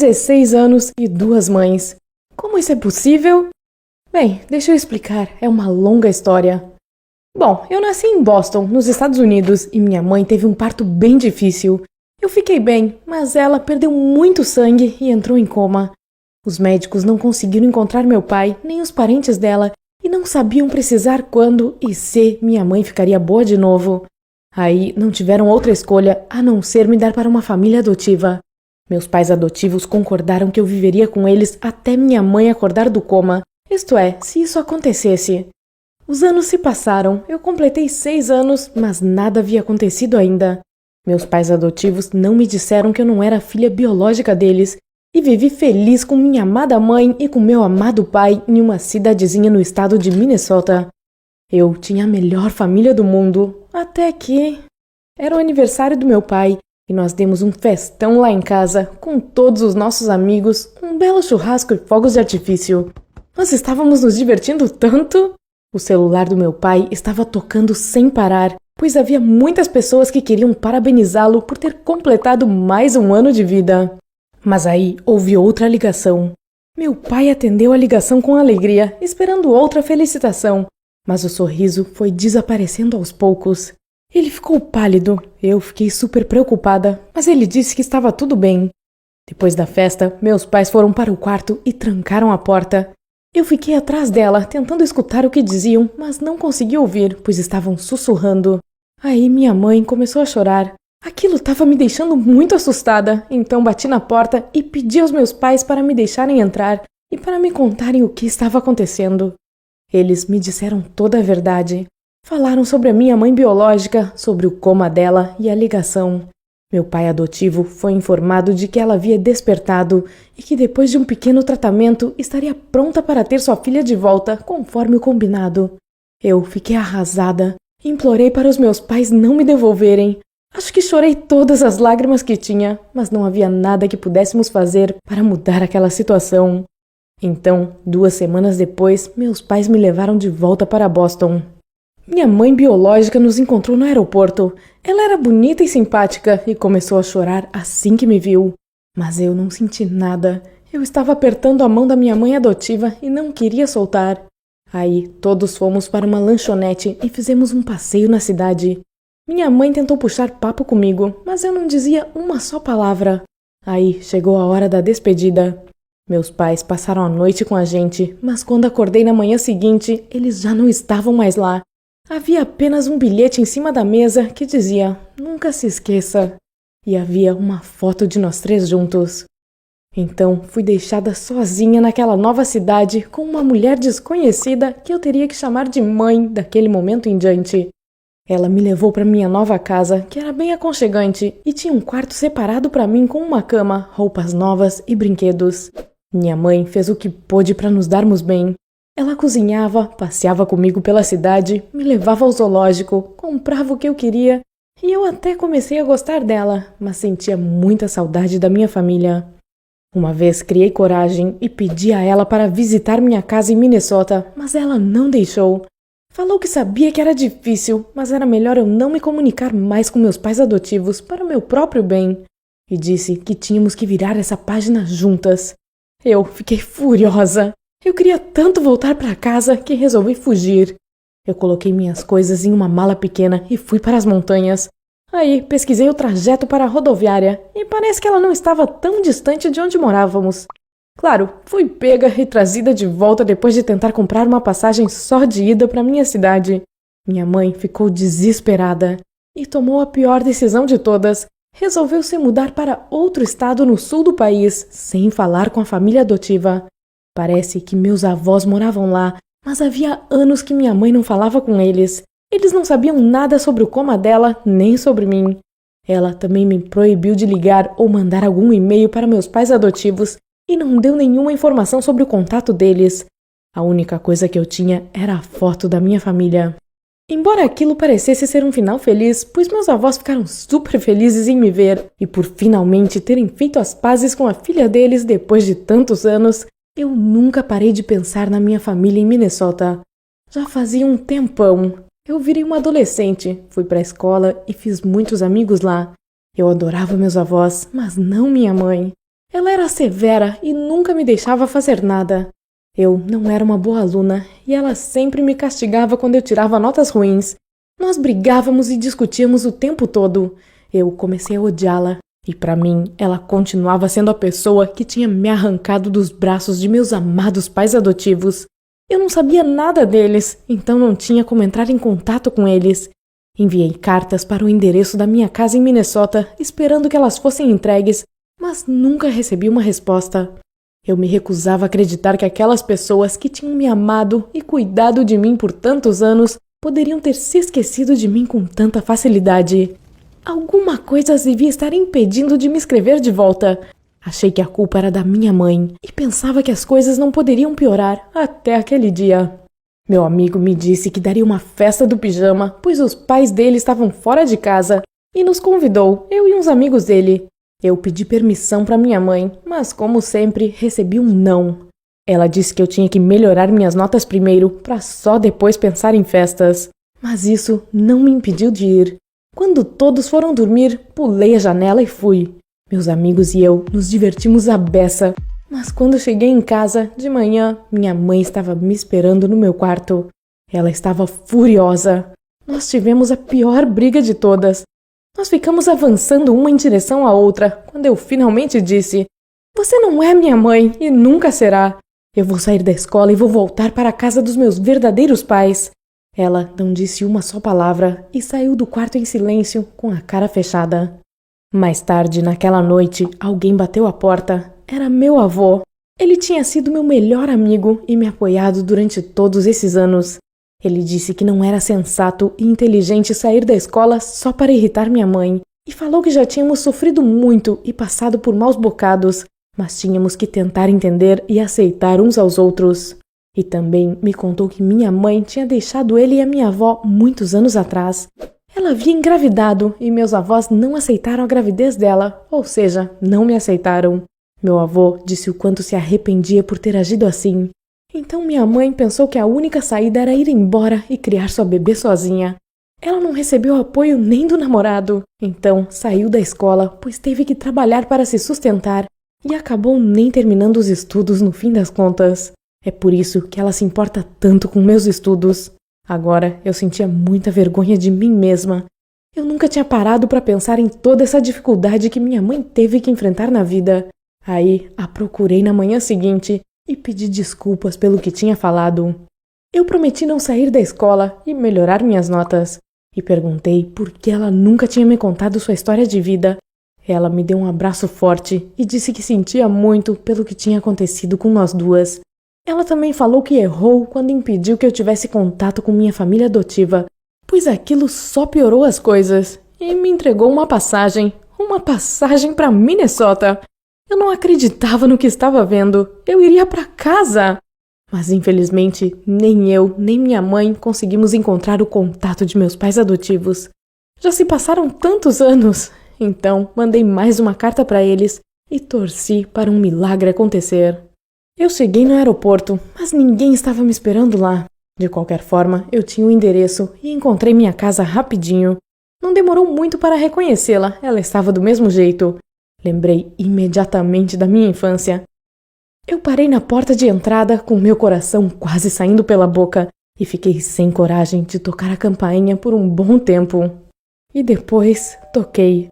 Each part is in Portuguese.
16 anos e 2 mães. Como isso é possível? Bem, deixa eu explicar, é uma longa história. Bom, eu nasci em Boston, nos Estados Unidos, e minha mãe teve um parto bem difícil. Eu fiquei bem, mas ela perdeu muito sangue e entrou em coma. Os médicos não conseguiram encontrar meu pai, nem os parentes dela, e não sabiam precisar quando e se minha mãe ficaria boa de novo. Aí não tiveram outra escolha a não ser me dar para uma família adotiva. Meus pais adotivos concordaram que eu viveria com eles até minha mãe acordar do coma, isto é, se isso acontecesse. Os anos se passaram, eu completei 6 anos, mas nada havia acontecido ainda. Meus pais adotivos não me disseram que eu não era filha biológica deles, e vivi feliz com minha amada mãe e com meu amado pai em uma cidadezinha no estado de Minnesota. Eu tinha a melhor família do mundo, até que... Era o aniversário do meu pai, e nós demos um festão lá em casa, com todos os nossos amigos, um belo churrasco e fogos de artifício. Nós estávamos nos divertindo tanto! O celular do meu pai estava tocando sem parar, pois havia muitas pessoas que queriam parabenizá-lo por ter completado mais um ano de vida. Mas aí houve outra ligação. Meu pai atendeu a ligação com alegria, esperando outra felicitação, mas o sorriso foi desaparecendo aos poucos. Ele ficou pálido, eu fiquei super preocupada, mas ele disse que estava tudo bem. Depois da festa, meus pais foram para o quarto e trancaram a porta. Eu fiquei atrás dela, tentando escutar o que diziam, mas não consegui ouvir, pois estavam sussurrando. Aí minha mãe começou a chorar. Aquilo estava me deixando muito assustada, então bati na porta e pedi aos meus pais para me deixarem entrar e para me contarem o que estava acontecendo. Eles me disseram toda a verdade. Falaram sobre a minha mãe biológica, sobre o coma dela e a ligação. Meu pai adotivo foi informado de que ela havia despertado e que depois de um pequeno tratamento estaria pronta para ter sua filha de volta, conforme o combinado. Eu fiquei arrasada. Implorei para os meus pais não me devolverem. Acho que chorei todas as lágrimas que tinha, mas não havia nada que pudéssemos fazer para mudar aquela situação. Então, 2 semanas depois, meus pais me levaram de volta para Boston. Minha mãe biológica nos encontrou no aeroporto. Ela era bonita e simpática e começou a chorar assim que me viu. Mas eu não senti nada. Eu estava apertando a mão da minha mãe adotiva e não queria soltar. Aí, todos fomos para uma lanchonete e fizemos um passeio na cidade. Minha mãe tentou puxar papo comigo, mas eu não dizia uma só palavra. Aí, chegou a hora da despedida. Meus pais passaram a noite com a gente, mas quando acordei na manhã seguinte, eles já não estavam mais lá. Havia apenas um bilhete em cima da mesa que dizia, nunca se esqueça. E havia uma foto de nós 3 juntos. Então, fui deixada sozinha naquela nova cidade com uma mulher desconhecida que eu teria que chamar de mãe daquele momento em diante. Ela me levou para minha nova casa, que era bem aconchegante, e tinha um quarto separado para mim com uma cama, roupas novas e brinquedos. Minha mãe fez o que pôde para nos darmos bem. Ela cozinhava, passeava comigo pela cidade, me levava ao zoológico, comprava o que eu queria, e eu até comecei a gostar dela, mas sentia muita saudade da minha família. Uma vez criei coragem e pedi a ela para visitar minha casa em Minnesota, mas ela não deixou. Falou que sabia que era difícil, mas era melhor eu não me comunicar mais com meus pais adotivos para o meu próprio bem. E disse que tínhamos que virar essa página juntas. Eu fiquei furiosa. Eu queria tanto voltar para casa que resolvi fugir. Eu coloquei minhas coisas em uma mala pequena e fui para as montanhas. Aí pesquisei o trajeto para a rodoviária e parece que ela não estava tão distante de onde morávamos. Claro, fui pega e trazida de volta depois de tentar comprar uma passagem só de ida para minha cidade. Minha mãe ficou desesperada e tomou a pior decisão de todas. Resolveu se mudar para outro estado no sul do país, sem falar com a família adotiva. Parece que meus avós moravam lá, mas havia anos que minha mãe não falava com eles. Eles não sabiam nada sobre o coma dela, nem sobre mim. Ela também me proibiu de ligar ou mandar algum e-mail para meus pais adotivos e não deu nenhuma informação sobre o contato deles. A única coisa que eu tinha era a foto da minha família. Embora aquilo parecesse ser um final feliz, pois meus avós ficaram super felizes em me ver e por finalmente terem feito as pazes com a filha deles depois de tantos anos, eu nunca parei de pensar na minha família em Minnesota. Já fazia um tempão. Eu virei uma adolescente, fui para a escola e fiz muitos amigos lá. Eu adorava meus avós, mas não minha mãe. Ela era severa e nunca me deixava fazer nada. Eu não era uma boa aluna e ela sempre me castigava quando eu tirava notas ruins. Nós brigávamos e discutíamos o tempo todo. Eu comecei a odiá-la e, para mim, ela continuava sendo a pessoa que tinha me arrancado dos braços de meus amados pais adotivos. Eu não sabia nada deles, então não tinha como entrar em contato com eles. Enviei cartas para o endereço da minha casa em Minnesota, esperando que elas fossem entregues, mas nunca recebi uma resposta. Eu me recusava a acreditar que aquelas pessoas que tinham me amado e cuidado de mim por tantos anos poderiam ter se esquecido de mim com tanta facilidade. Alguma coisa as devia estar impedindo de me escrever de volta. Achei que a culpa era da minha mãe e pensava que as coisas não poderiam piorar até aquele dia. Meu amigo me disse que daria uma festa do pijama, pois os pais dele estavam fora de casa, e nos convidou, eu e uns amigos dele. Eu pedi permissão para minha mãe, mas como sempre, recebi um não. Ela disse que eu tinha que melhorar minhas notas primeiro, para só depois pensar em festas. Mas isso não me impediu de ir. Quando todos foram dormir, pulei a janela e fui. Meus amigos e eu nos divertimos à beça, mas quando cheguei em casa, de manhã, minha mãe estava me esperando no meu quarto. Ela estava furiosa. Nós tivemos a pior briga de todas. Nós ficamos avançando uma em direção à outra, quando eu finalmente disse: "Você não é minha mãe e nunca será. Eu vou sair da escola e vou voltar para a casa dos meus verdadeiros pais." Ela não disse uma só palavra e saiu do quarto em silêncio, com a cara fechada. Mais tarde, naquela noite, alguém bateu à porta. Era meu avô. Ele tinha sido meu melhor amigo e me apoiado durante todos esses anos. Ele disse que não era sensato e inteligente sair da escola só para irritar minha mãe, e falou que já tínhamos sofrido muito e passado por maus bocados, mas tínhamos que tentar entender e aceitar uns aos outros. E também me contou que minha mãe tinha deixado ele e a minha avó muitos anos atrás. Ela havia engravidado e meus avós não aceitaram a gravidez dela, ou seja, não me aceitaram. Meu avô disse o quanto se arrependia por ter agido assim. Então minha mãe pensou que a única saída era ir embora e criar sua bebê sozinha. Ela não recebeu apoio nem do namorado, então saiu da escola, pois teve que trabalhar para se sustentar e acabou nem terminando os estudos no fim das contas. É por isso que ela se importa tanto com meus estudos. Agora eu sentia muita vergonha de mim mesma. Eu nunca tinha parado para pensar em toda essa dificuldade que minha mãe teve que enfrentar na vida. Aí a procurei na manhã seguinte e pedi desculpas pelo que tinha falado. Eu prometi não sair da escola e melhorar minhas notas. E perguntei por que ela nunca tinha me contado sua história de vida. Ela me deu um abraço forte e disse que sentia muito pelo que tinha acontecido com nós duas. Ela também falou que errou quando impediu que eu tivesse contato com minha família adotiva, pois aquilo só piorou as coisas, e me entregou uma passagem para Minnesota. Eu não acreditava no que estava vendo. Eu iria para casa. Mas infelizmente, nem eu, nem minha mãe conseguimos encontrar o contato de meus pais adotivos. Já se passaram tantos anos. Então, mandei mais uma carta para eles e torci para um milagre acontecer. Eu cheguei no aeroporto, mas ninguém estava me esperando lá. De qualquer forma, eu tinha o endereço e encontrei minha casa rapidinho. Não demorou muito para reconhecê-la, ela estava do mesmo jeito. Lembrei imediatamente da minha infância. Eu parei na porta de entrada com meu coração quase saindo pela boca e fiquei sem coragem de tocar a campainha por um bom tempo. E depois toquei.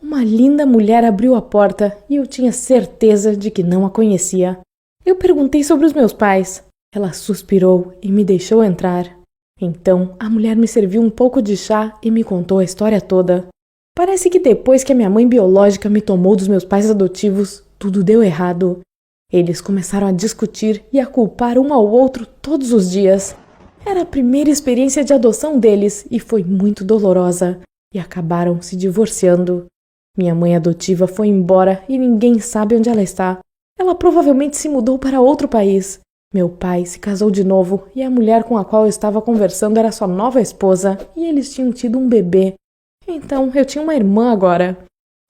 Uma linda mulher abriu a porta e eu tinha certeza de que não a conhecia. Eu perguntei sobre os meus pais. Ela suspirou e me deixou entrar. Então, a mulher me serviu um pouco de chá e me contou a história toda. Parece que depois que a minha mãe biológica me tomou dos meus pais adotivos, tudo deu errado. Eles começaram a discutir e a culpar um ao outro todos os dias. Era a primeira experiência de adoção deles e foi muito dolorosa. E acabaram se divorciando. Minha mãe adotiva foi embora e ninguém sabe onde ela está. Ela provavelmente se mudou para outro país. Meu pai se casou de novo e a mulher com a qual eu estava conversando era sua nova esposa e eles tinham tido um bebê. Então eu tinha uma irmã agora.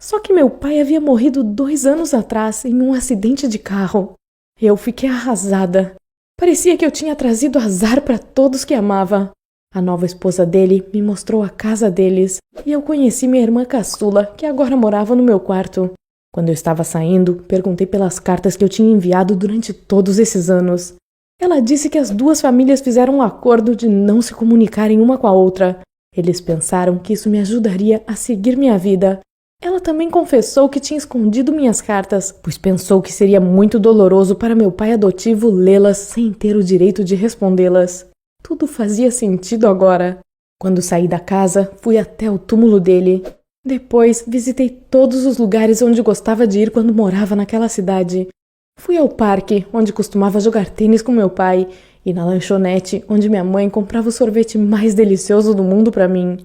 Só que meu pai havia morrido 2 anos atrás em um acidente de carro. Eu fiquei arrasada. Parecia que eu tinha trazido azar para todos que amava. A nova esposa dele me mostrou a casa deles e eu conheci minha irmã caçula, que agora morava no meu quarto. Quando eu estava saindo, perguntei pelas cartas que eu tinha enviado durante todos esses anos. Ela disse que as duas famílias fizeram um acordo de não se comunicarem uma com a outra. Eles pensaram que isso me ajudaria a seguir minha vida. Ela também confessou que tinha escondido minhas cartas, pois pensou que seria muito doloroso para meu pai adotivo lê-las sem ter o direito de respondê-las. Tudo fazia sentido agora. Quando saí da casa, fui até o túmulo dele. Depois, visitei todos os lugares onde gostava de ir quando morava naquela cidade. Fui ao parque, onde costumava jogar tênis com meu pai, e na lanchonete, onde minha mãe comprava o sorvete mais delicioso do mundo para mim.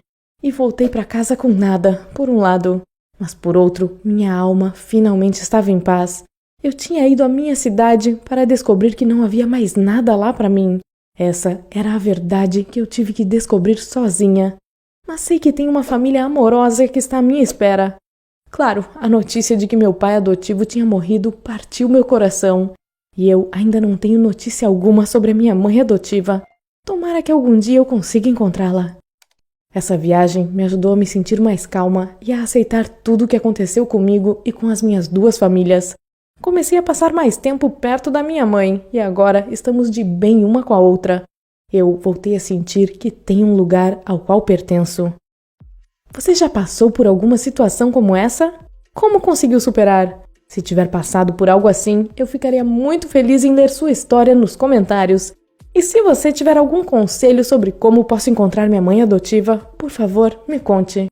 E voltei para casa com nada, por um lado. Mas por outro, minha alma finalmente estava em paz. Eu tinha ido à minha cidade para descobrir que não havia mais nada lá para mim. Essa era a verdade que eu tive que descobrir sozinha. Mas sei que tem uma família amorosa que está à minha espera. Claro, a notícia de que meu pai adotivo tinha morrido partiu meu coração. E eu ainda não tenho notícia alguma sobre a minha mãe adotiva. Tomara que algum dia eu consiga encontrá-la. Essa viagem me ajudou a me sentir mais calma e a aceitar tudo o que aconteceu comigo e com as minhas duas famílias. Comecei a passar mais tempo perto da minha mãe e agora estamos de bem uma com a outra. Eu voltei a sentir que tenho um lugar ao qual pertenço. Você já passou por alguma situação como essa? Como conseguiu superar? Se tiver passado por algo assim, eu ficaria muito feliz em ler sua história nos comentários. E se você tiver algum conselho sobre como posso encontrar minha mãe adotiva, por favor, me conte.